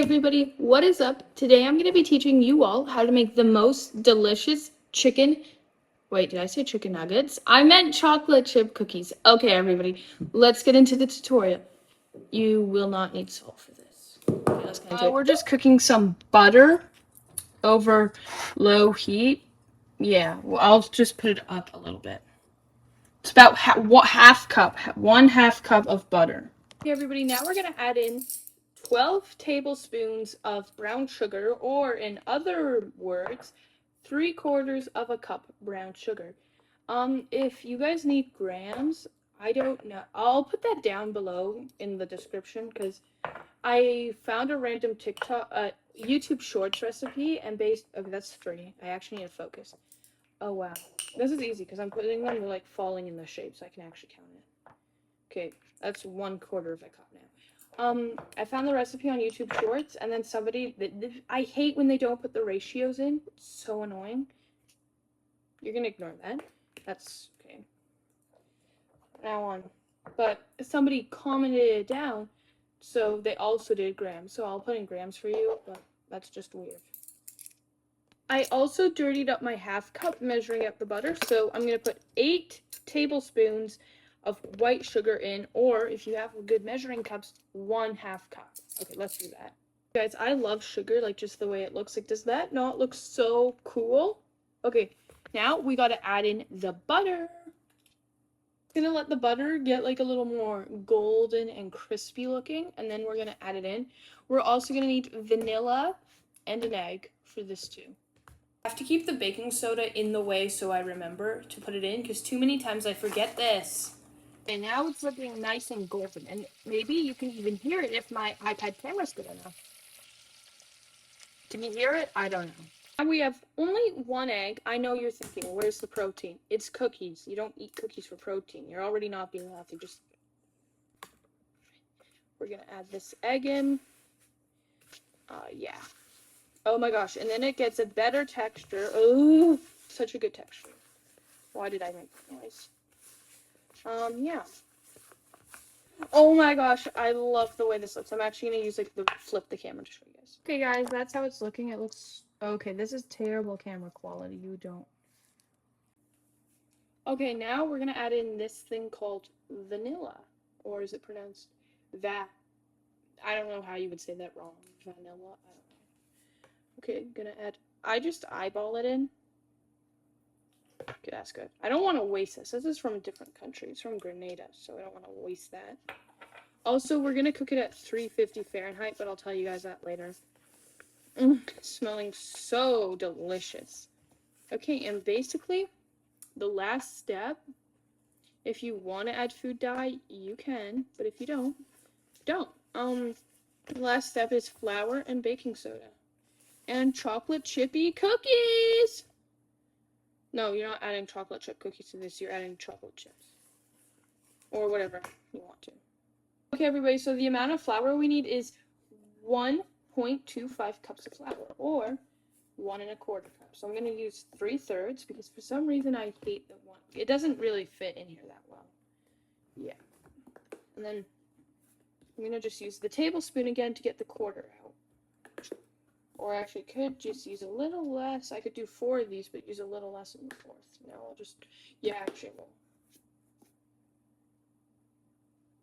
Everybody, what is up? Today I'm going to be teaching you all how to make the most delicious chicken. Wait, did I say chicken nuggets? I meant chocolate chip cookies. Okay, everybody, let's get into the tutorial. You will not need salt for this. Okay, let's get into it. We're just cooking some butter over low heat. Yeah, well, I'll just put it up a little bit. It's about one half cup of butter. Okay, everybody, now we're going to add in 12 tablespoons of brown sugar, or in other words, 3/4 of a cup brown sugar. If you guys need grams, I don't know. I'll put that down below in the description because I found a random YouTube Shorts recipe and okay, that's free. I actually need to focus. Oh wow, this is easy because I'm putting them like falling in the shape, so I can actually count it. Okay, that's 1/4 of a cup now. I found the recipe on YouTube Shorts, and then I hate when they don't put the ratios in. It's so annoying. You're gonna ignore that. That's okay. Now on. But somebody commented it down, so they also did grams. So I'll put in grams for you, but that's just weird. I also dirtied up my half cup measuring up the butter, so I'm gonna put 8 tablespoons of white sugar in, or if you have good measuring cups, 1/2 cup. Okay, let's do that. Guys, I love sugar, like just the way it looks. Like, does that not look so cool? Okay, now we gotta add in the butter. Gonna let the butter get like a little more golden and crispy looking, and then we're gonna add it in. We're also gonna need vanilla and an egg for this too. I have to keep the baking soda in the way so I remember to put it in, because too many times I forget this. And now it's looking nice and golden, and maybe you can even hear it if my iPad camera's good enough. Can you hear it? I don't know. Now we have only one egg. I know you're thinking, where's the protein? It's cookies. You don't eat cookies for protein. You're already not being healthy. We're gonna add this egg in. Yeah. Oh my gosh, and then it gets a better texture. Oh, such a good texture. Why did I make that noise? Yeah. Oh my gosh, I love the way this looks. I'm actually gonna use like flip the camera to show you guys. Okay guys, that's how it's looking. It looks okay. This is terrible camera quality. You don't. Okay, now we're gonna add in this thing called vanilla, or is it pronounced va? I don't know how you would say that wrong. Vanilla. I don't know. Okay, gonna add. I just eyeball it in. Okay, that's good. I don't want to waste this. This is from a different country. It's from Grenada, so I don't want to waste that. Also, we're gonna cook it at 350 Fahrenheit, but I'll tell you guys that later. It's smelling so delicious. Okay, and basically, the last step, if you want to add food dye, you can, but if you don't, don't. The last step is flour and baking soda. And chocolate chippy cookies! No, you're not adding chocolate chip cookies to this, you're adding chocolate chips. Or whatever you want to. Okay, everybody, so the amount of flour we need is 1.25 cups of flour, or 1 1/4 cup. So I'm going to use 3/3 because for some reason I hate the one. It doesn't really fit in here that well. Yeah. And then I'm going to just use the tablespoon again to get the quarter out. Or I actually could just use a little less. I could do 4 of these, but use a little less in the 4th. No, I'll just, yeah, actually, well.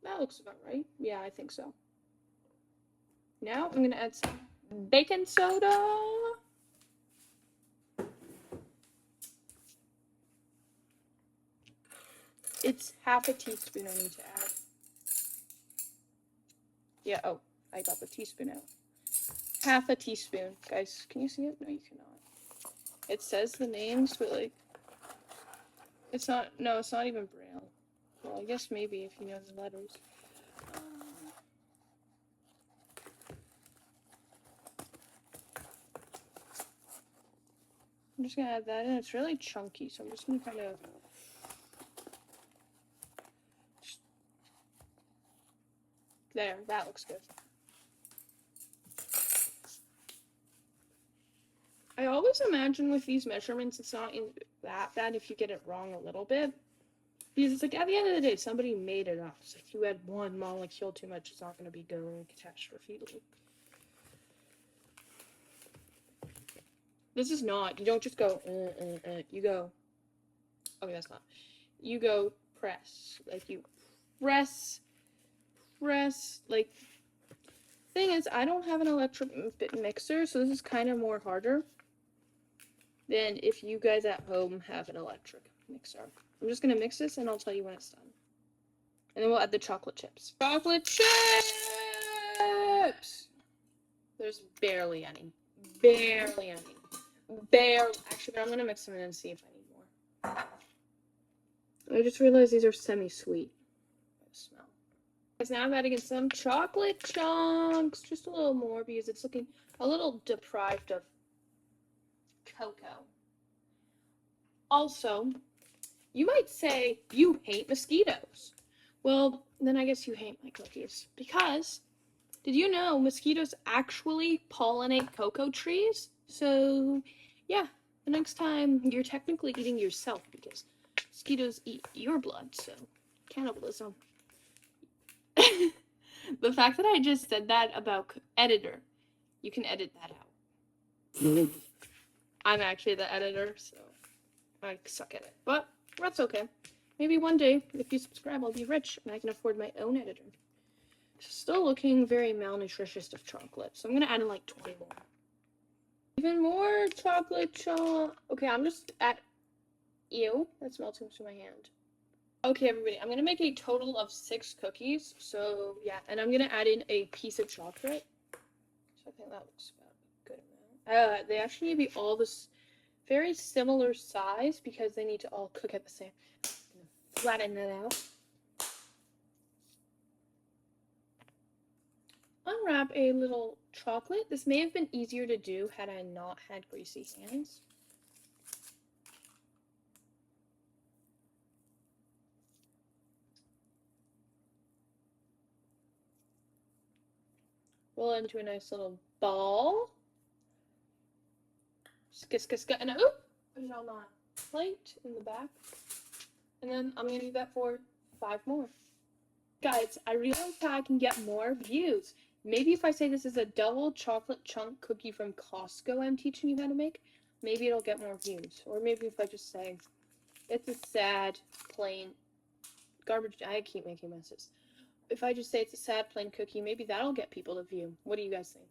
That looks about right. Yeah, I think so. Now I'm going to add some baking soda. It's 1/2 teaspoon I need to add. Yeah, oh, I got the teaspoon out. 1/2 teaspoon. Guys, can you see it? No, you cannot. It says the names, but like, it's not, no, it's not even Braille. Well, I guess maybe if you know the letters. I'm just gonna add that in. It's really chunky, so I'm just gonna kind of. There, that looks good. I always imagine with these measurements, it's not that bad if you get it wrong a little bit. Because it's like, at the end of the day, somebody made it up. It's like, you had one molecule too much, it's not going to be going catastrophe. This is not. You don't just go, You go, okay, that's not. You go press. Like, you press, like, thing is, I don't have an electric mixer, so this is kind of more harder than if you guys at home have an electric mixer. I'm just gonna mix this and I'll tell you when it's done. And then we'll add the chocolate chips. Chocolate chips! There's barely any. Barely any. Actually, but I'm gonna mix them in and see if I need more. I just realized these are semi-sweet. Smell. Because now I'm adding in some chocolate chunks. Just a little more because it's looking a little deprived of cocoa. Also, you might say you hate mosquitoes. Well, then I guess you hate my cookies. Because, did you know mosquitoes actually pollinate cocoa trees? So, yeah, the next time you're technically eating yourself because mosquitoes eat your blood, so cannibalism. The fact that I just said that about editor, you can edit that out. I'm actually the editor, so I suck at it. But that's okay. Maybe one day, if you subscribe, I'll be rich and I can afford my own editor. Still looking very malnutritious of chocolate, so I'm gonna add in like 20 more. Even more chocolate chunk. Okay, I'm just at. Ew, that smells too much in my hand. Okay, everybody, I'm gonna make a total of 6 cookies. So yeah, and I'm gonna add in a piece of chocolate. So I think that looks about a good amount. They actually need to be all this very similar size because they need to all cook at the same. I'm gonna flatten that out. Unwrap a little chocolate. This may have been easier to do had I not had greasy hands. Roll it into a nice little ball. And oop! Put it on my plate in the back. And then I'm gonna do that for 5 more. Guys, I realized how I can get more views. Maybe if I say this is a double chocolate chunk cookie from Costco I'm teaching you how to make, maybe it'll get more views. Or maybe if I just say, it's a sad, plain, garbage, I keep making messes. If I just say it's a sad, plain cookie, maybe that'll get people to view. What do you guys think?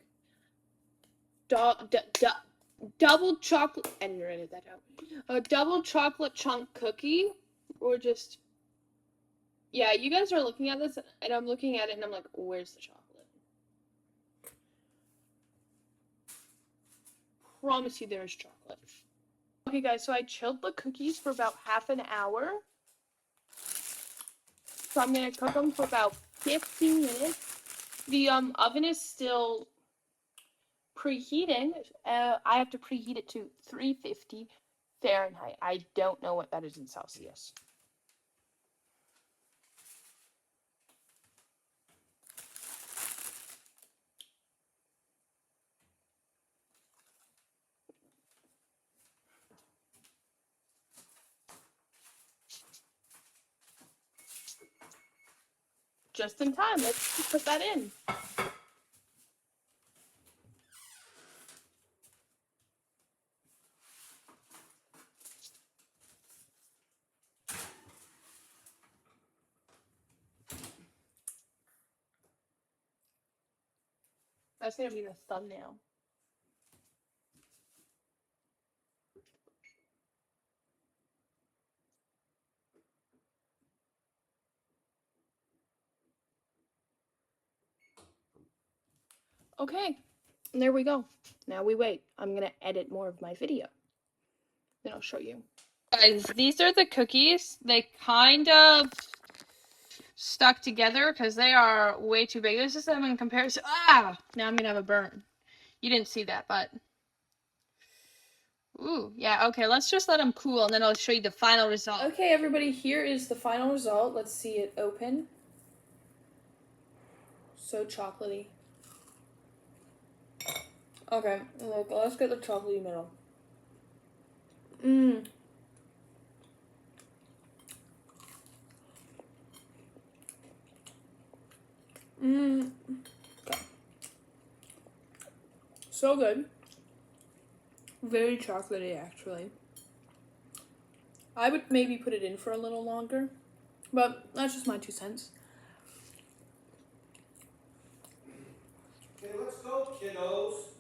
Double chocolate, editor, edit that out. A double chocolate chunk cookie, or just, yeah, you guys are looking at this, and I'm looking at it, and I'm like, where's the chocolate? Promise you there is chocolate. Okay, guys, so I chilled the cookies for about half an hour. So I'm gonna cook them for about 15 minutes. The oven is still preheating. I have to preheat it to 350 Fahrenheit. I don't know what that is in Celsius. Just in time. Let's put that in. That's gonna be the thumbnail. Okay, and there we go. Now we wait. I'm gonna edit more of my video. Then I'll show you. Guys, these are the cookies. They kind of stuck together because they are way too big. This is them in comparison. Ah! Now I'm gonna have a burn. You didn't see that, but... Ooh, yeah, okay, let's just let them cool and then I'll show you the final result. Okay, everybody, here is the final result. Let's see it open. So chocolatey. Okay, let's get the chocolatey middle. Mmm. Mmm. Okay. So good. Very chocolatey, actually. I would maybe put it in for a little longer, but that's just my 2 cents. Okay, let's go, kiddos.